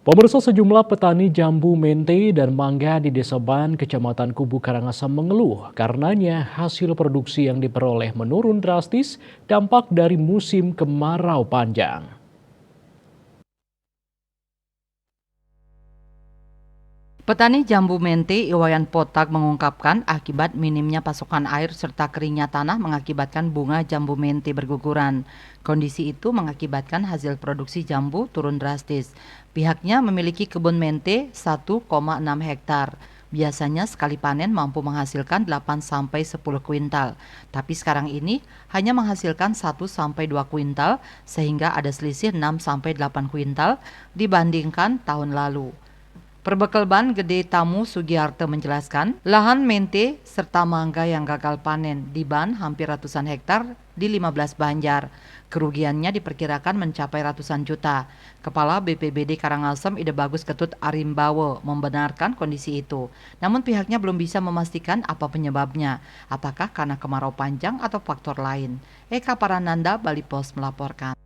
Pemirsa, sejumlah petani jambu mente dan mangga di Desa Ban, Kecamatan Kubu Karangasem mengeluh karenanya hasil produksi yang diperoleh menurun drastis dampak dari musim kemarau panjang. Petani jambu mente Iwayan Potak mengungkapkan akibat minimnya pasokan air serta keringnya tanah mengakibatkan bunga jambu mente berguguran. Kondisi itu mengakibatkan hasil produksi jambu turun drastis. Pihaknya memiliki kebun mente 1,6 hektar. Biasanya sekali panen mampu menghasilkan 8-10 kuintal. Tapi sekarang ini hanya menghasilkan 1-2 kuintal sehingga ada selisih 6-8 kuintal dibandingkan tahun lalu. Perbekal Ban Gede Tamu Sugiarto menjelaskan, lahan mente serta mangga yang gagal panen di Ban hampir ratusan hektar di 15 banjar. Kerugiannya diperkirakan mencapai ratusan juta. Kepala BPBD Karangasem Ide Bagus Ketut Arimbawo membenarkan kondisi itu. Namun pihaknya belum bisa memastikan apa penyebabnya. Apakah karena kemarau panjang atau faktor lain. Eka Parananda, Bali Pos melaporkan.